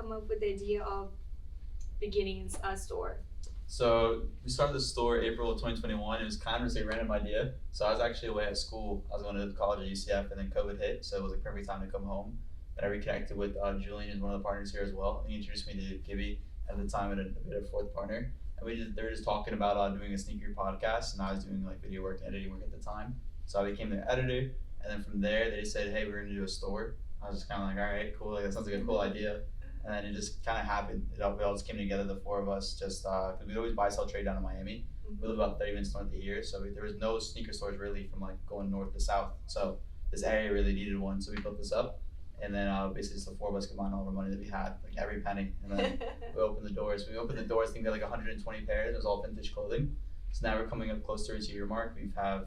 come up with the idea of beginning a store? So we started the store April of 2021. It was kind of just a random idea. So I was actually away at school. I was going to college at UCF, and then COVID hit, so it was a perfect time to come home. Then I reconnected with Julian, who's one of the partners here as well. He introduced me to Gibby at the time, and a bit of fourth partner. And they were just talking about doing a sneaker podcast, and I was doing like video work and editing work at the time. So I became the editor, and then from there they said, "Hey, we're gonna do a store." I was just kind of like, "All right, cool. Like that sounds like a cool idea." And then it just kind of happened. We all just came together, the four of us, just because we'd always buy, sell, trade down in Miami. We live about 30 minutes north of here, so there was no sneaker stores really from like going north to south. So this area really needed one, so we built this up. And then basically just the four of us combined all of our money that we had, like every penny. And then we opened the doors. I think we had like 120 pairs. It was all vintage clothing. So now we're coming up close to our year mark. We have,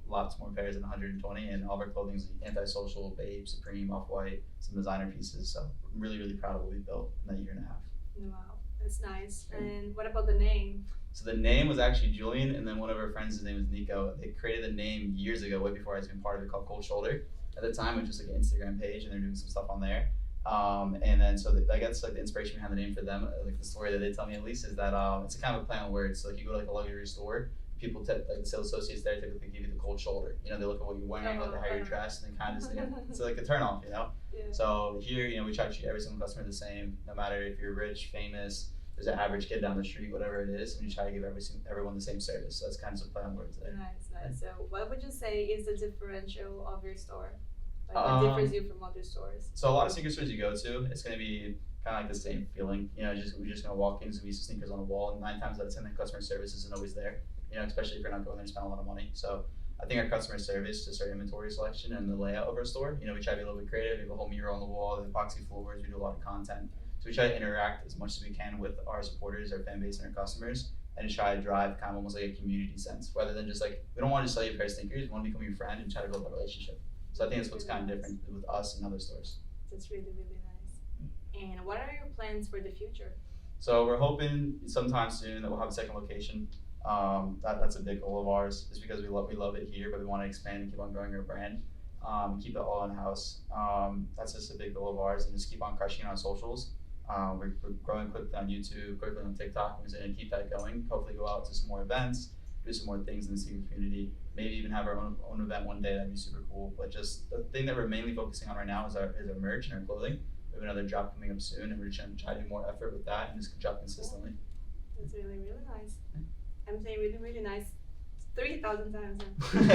lots more pairs than 120, and all of our clothing is antisocial, Babe, Supreme, Off-White, some designer pieces. So I'm really, really proud of what we built in that year and a half. Wow, that's nice. And what about the name? So the name was actually Julian, and then one of our friends, his name was Nico. They created the name years ago, way before I was even part of it, called Cold Shoulder. At the time, it was just like an Instagram page, and they're doing some stuff on there. And then I guess like the inspiration behind the name for them, like the story that they tell me at least, is that it's a kind of a play on words. So like you go to like a luxury store, people like the sales associates there typically give you the cold shoulder. They look at what you're wearing, look at how you're dressed, and then kind of just it's like a turn off, Yeah. So here, we try to treat every single customer the same, no matter if you're rich, famous, there's an average kid down the street, whatever it is, and you try to give everyone the same service. So that's kind of a play on words there. Nice. So what would you say is the differential of your store? Like what differs you from other stores? So a lot of sneaker stores you go to, it's going to be kind of like the same feeling. We're just going to walk in, so we see sneakers on the wall, and 9 times out of 10, the customer service isn't always there. Especially if you're not going there to spend a lot of money. So I think our customer service, just our inventory selection and the layout of our store, we try to be a little bit creative. We have a whole mural on the wall, the epoxy floors, we do a lot of content. So we try to interact as much as we can with our supporters, our fan base, and our customers, and try to drive kind of almost like a community sense, rather than just like, we don't want to just sell you a pair of sneakers, we want to become your friend and try to build that relationship. So I think that's what's kind of different with us and other stores. That's really, really nice. And what are your plans for the future? So we're hoping sometime soon that we'll have a second location. That's a big goal of ours, just because we love it here, but we want to expand and keep on growing our brand. Keep it all in house. That's just a big goal of ours, and just keep on crushing it on socials. We're growing quickly on YouTube, quickly on TikTok. We're going to keep that going. Hopefully, go out to some more events, do some more things in the sneaker community. Maybe even have our own event one day. That'd be super cool. But just the thing that we're mainly focusing on right now is our merch and our clothing. We have another drop coming up soon, and we're trying to do more effort with that and just drop consistently. That's really, really nice. I'm saying really, really nice 3,000 times now.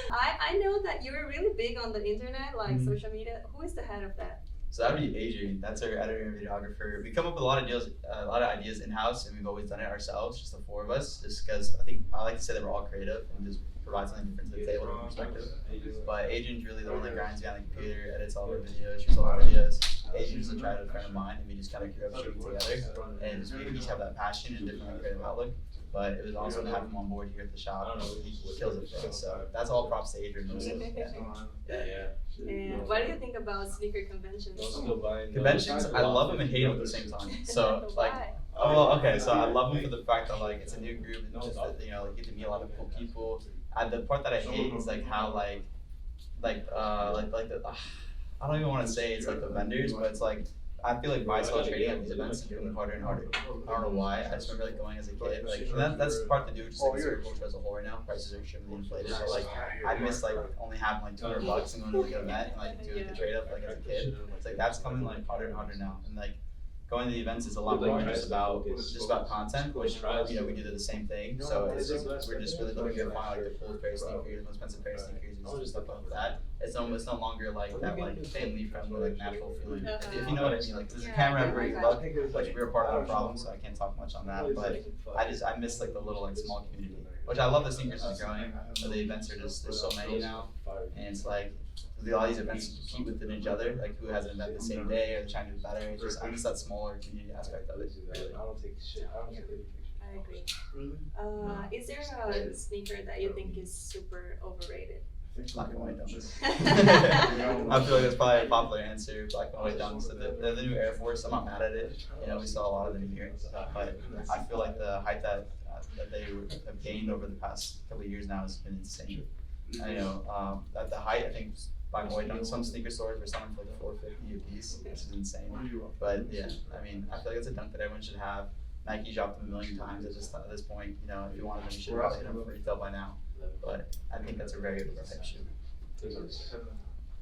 I know that you're really big on the internet, like social media. Who is the head of that? So that would be Adrian. That's our editor and videographer. We come up with a lot of ideas in-house, and we've always done it ourselves, just the four of us, just because I like to say that we're all creative and just provide something different to the table from perspective. But Adrian's really the one that grinds behind the computer, edits all of our videos, shoots all our videos. Adrian's a childhood friend of mine, and we just kind of grew up shooting together, and we each have that passion and different creative outlook. But it was awesome to have him on board here at the shop. He kills it for us. So that's all props to Adrian. And what do you think about sneaker conventions? Conventions, I love them and hate them at the same time. So like, so I love them for the fact that like it's a new group, and just that, you get to meet a lot of cool people. The part that I hate is like how I don't even want to say it's like the vendors, but it's like I feel like buy sell trading at these events is becoming harder and harder. I don't know why. I just remember like going as a kid. Like that's the part to do with just like the culture as a whole right now. Prices are extremely inflated. So like I miss like only having like $200 and going to like an event and like doing the trade up like as a kid. It's like that's coming like harder and harder now. And like going to the events is a lot more just about content, which we do the same thing. So it's just, we're just really looking to find like the coolest pair of sneakers, most expensive pair of sneakers, and stuff like that. It's no longer like that like family friendly like natural feeling. If you know what I mean, like there's a camera everywhere you look, which we're part of the problem, so I can't talk much on that. But I miss like the little like small community, which I love. The sneakers is growing, but the events are just there's so many now, and it's like a lot of these events compete within each other, like who has an event the same day or they're trying to do better. I miss that smaller community aspect of it. Really. I agree. Is there a sneaker that you think is super overrated? Black and white dunks. I feel like that's probably a popular answer. Black and white dunks. They're the new Air Force. I'm not mad at it. We saw a lot of them here, but I feel like the height that they have gained over the past couple of years now has been insane. At the height, I think by boy dunk, some sneaker stores were selling for like $4.50 a piece, which is insane. But yeah, I mean, I feel like it's a dunk that everyone should have. Nike dropped them 1,000,000 times at this point. You know, if you wanted them, you should probably hit them for retail by now. But I think that's a very overhyped shoe.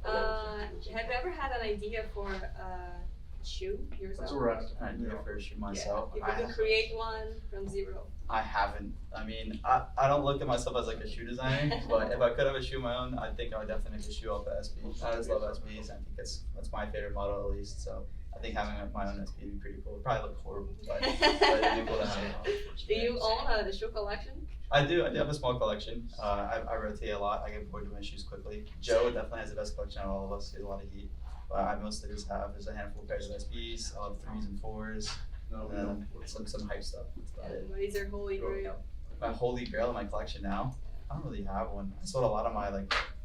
Have you ever had an idea for a shoe yourself? An idea for a shoe myself. Yeah. If you could create one from zero. I haven't. I mean, I don't look at myself as like a shoe designer, but if I could have a shoe of my own, I think I would definitely make a shoe off of SB. I just love SBs. I think that's my favorite model at least. So I think having my own SB would be pretty cool. It'd probably look horrible, but it'd be cool to have. Do you own a shoe collection? I do have a small collection. I rotate a lot. I get bored with my shoes quickly. Joe definitely has the best collection out of all of us. He has a lot of heat. But I mostly just have, there's a handful of pairs of SBs. I have 3s and 4s. And then some hype stuff. That's about it. What is your holy grail? My holy grail in my collection now? I don't really have one. I sold a lot of my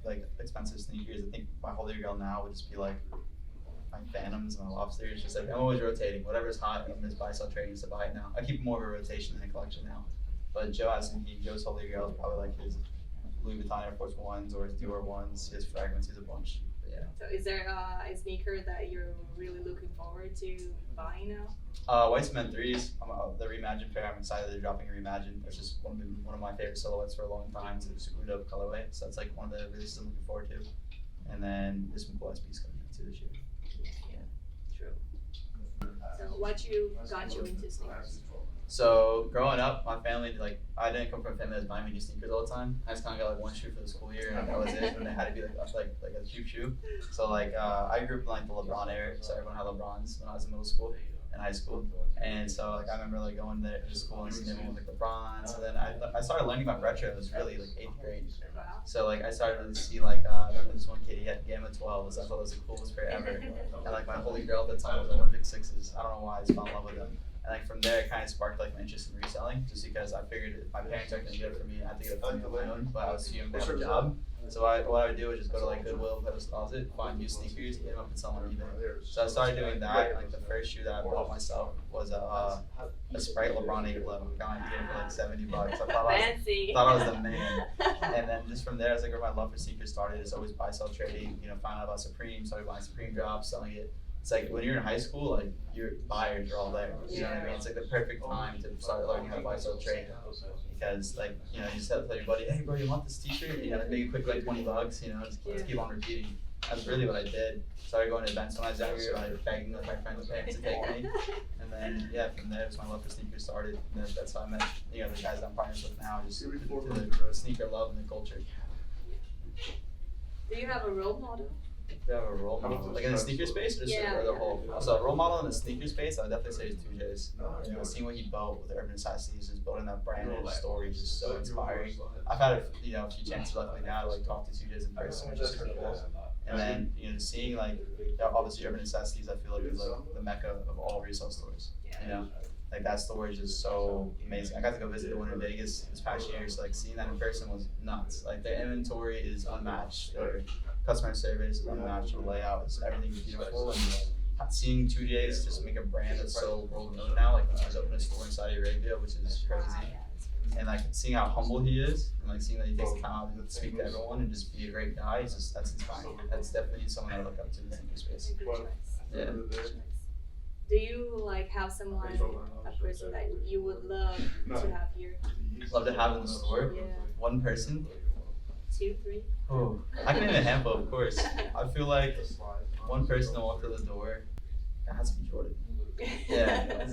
like expensive sneakers. I think my holy grail now would just be like my Phantoms and my Lobsters. Just like I'm always rotating. Whatever's hot, I'm just buy, sell, trading stuff right now. I keep more of a rotation in a collection now. But Joe has some heat. Joe's holy grail is probably like his Louis Vuitton Air Force Ones or his Dior ones. His fragments, he has a bunch. But yeah. So is there a sneaker that you're really looking forward to buying now? White Cement 3s. The Reimagine pair. I'm excited they're dropping a Reimagine. It's just one of my favorite silhouettes for a long time. It's a super dope colorway. So that's like one of the releases I'm looking forward to. And then there's some cool SBs coming out too this year. Yeah, true. So what got you into sneakers? So growing up, my family I didn't come from a family that was buying me new sneakers all the time. I just kind of got like one shoe for the school year, and that was it. And it had to be like a cheap shoe. So I grew up in like the LeBron era, so everyone had LeBrons when I was in middle school and high school. And so I remember going there to school and seeing everyone with like LeBrons. And then I started learning about retro. It was really like 8th grade. So I started to see I remember this one kid, he had Gamma 12s. I thought it was the coolest pair ever. And my holy grail at the time was Olympic 6s. I don't know why I just fell in love with them. And from there, it kind of sparked my interest in reselling, just because I figured if my parents aren't gonna get it for me, I had to get it for me on my own. But I was too young to have a job, so what I would do was just go to Goodwill, Pedals Closet, find used sneakers, get them up and sell them on eBay. So I started doing that. And, the first shoe that I bought myself was a Sprite LeBron 8 Low. I get it for $70. I thought I was the man. And then just from there, as where my love for sneakers started, is always buy, sell, trading. Found out about Supreme, started buying Supreme drops, selling it. It's like when you're in high school, your buyers are all there. You know what I mean? It's like the perfect time to start learning how to buy, sell, trade. Because you just have to tell your buddy, hey bro, you want this t-shirt? Make it quick like $20, just keep on repeating. That's really what I did. Started going to events when I was younger, begging my friends' parents to take me. And then from there, my love for sneakers started. And that's how I met the guys that I'm partners with now, just the sneaker love and the culture. Do you have a role model? Do you have a role model? Like in the sneaker space or just the whole? So a role model in the sneaker space, I would definitely say is 2J's. Seeing what he built with Urban Necessities, just building that brand and his story is just so inspiring. I've had a few chances luckily now to talk to 2J's in person, which is super cool. And then seeing obviously Urban Necessities, I feel like is the mecca of all resale stores. That store is just so amazing. I got to go visit the one in Vegas this past year, so seeing that in person was nuts. Their inventory is unmatched. Their customer service is unmatched. The layout is everything is beautiful. And seeing 2J's just make a brand that's so world known now, he just opened a store in Saudi Arabia, which is crazy. And seeing how humble he is, and seeing that he takes the time to speak to everyone and just be a great guy, that's inspiring. That's definitely someone I look up to in the sneaker space. Yeah. Do you have someone, a person that you would love to have here? Love to have in the store? Yeah. One person? 2, 3? Oh, I can name a handful, of course. I feel like one person to walk through the door, it has to be Jordan. Yeah.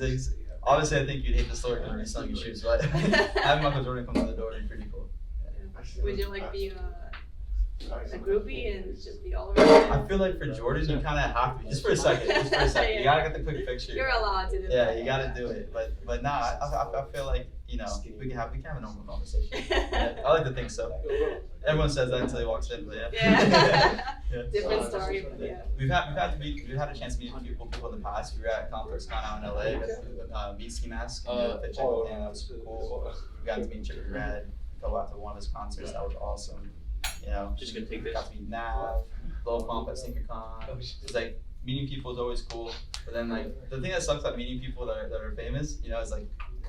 Obviously, I think you'd hate the store because you're selling your shoes, but having Michael Jordan come through the door would be pretty cool. Yeah. Would you be a groupie and just be all around? I feel like for Jordan, you kind of have to be, just for a second. Yeah. You gotta get the quick picture. You're allowed to do that. Yeah, you gotta do it. But nah, I feel like we can have a normal conversation. Yeah, I like to think so. Everyone says that until he walks in, but yeah. Yeah. Different story, but yeah. We've had a chance to meet a few people in the past. We were at Complex Con out in LA. Meet Ski Mask. Pitch that was super cool. We got to meet Chippy Red. Go out to one of his concerts. That was awesome. Just gonna take this. Got to meet Nav, Lil Pump at SneakerCon. It's meeting people is always cool. But then the thing that sucks about meeting people that are famous, is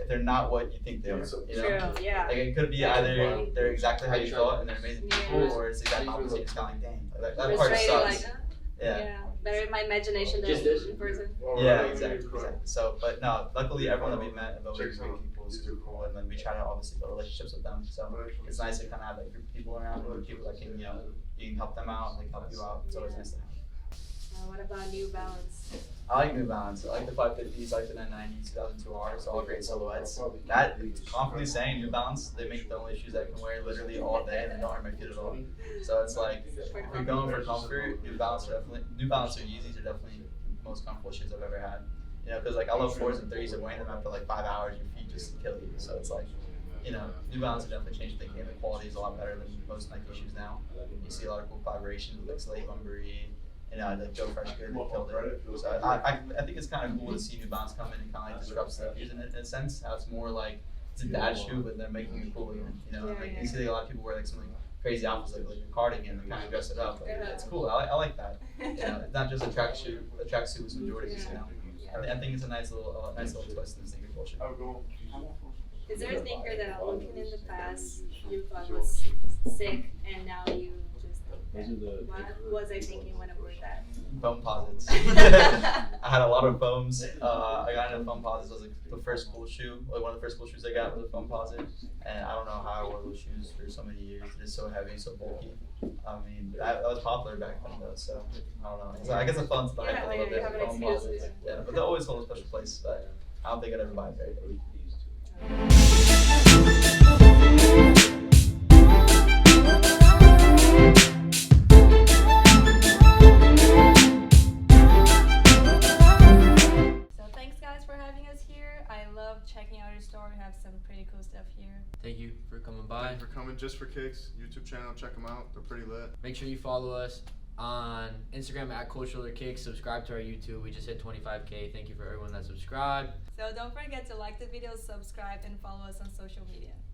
if they're not what you think they are. You know? True, yeah. Like it could be either they're exactly how you thought and they're amazing people, Yeah. or it's the exact opposite. You're just kind of like, dang, that part Frustrated, sucks. like, Yeah. Better in my imagination than Just this? in person. Yeah, exactly. So, but no, luckily everyone that we met have always been great people, super cool, and then we try to obviously build relationships with them. So it's nice to kind of have that group of people around, and people that can, you can help them out, and they can help you out. It's always nice to have. What about New Balance? I like New Balance. I like the 550s, I like the 990s, 2002Rs, all great silhouettes. That, confidently saying, New Balance, they make the only shoes that I can wear literally all day and they don't hurt my feet at all. So it's like, if you're going for comfort, New Balance or Yeezys are definitely the most comfortable shoes I've ever had. You know, because like I love 4s and 3s and wearing them after like 5 hours, your feet just kill you. So it's like, New Balance have definitely changed the game. The quality is a lot better than most Nike shoes now. You see a lot of cool collaborations with like Slave Umbery. Like Joe Fresh Good, they killed it. So I think it's kind of cool to see New Balance come in and kind of like disrupt sneakers in a sense. How it's more like it's a dad shoe, but they're making it cool again. You see like a lot of people wear like some like crazy outfits like a cardigan and kind of dress it up. Like, it's cool. I like that. It's not just a tracksuit. A tracksuit was majority of now. I think it's a nice little twist in the sneaker culture. Is there a sneaker that looking in the past you thought was sick and now you just think that, what was I thinking when I wore that? Foam posits. I had a lot of foams. I got into foam posits. It was like the first cool shoe. Like one of the first cool shoes I got was a foam posit. And I don't know how I wore those shoes for so many years. It's so heavy, so bulky. I mean, that was popular back then though, so I don't know. So I guess it fun to hype a little bit. Foam posits. Yeah, but they always hold a special place. But I don't think I'd ever buy a pair. Checking out your store. We have some pretty cool stuff here. Thank you for coming by. Thank you for coming. Just for Kicks YouTube channel, check them out. They're pretty lit. Make sure you follow us on Instagram at @ColdShoulderKicks. Subscribe to our YouTube. We just hit 25K. Thank you for everyone that subscribed. So don't forget to like the video, subscribe, and follow us on social media.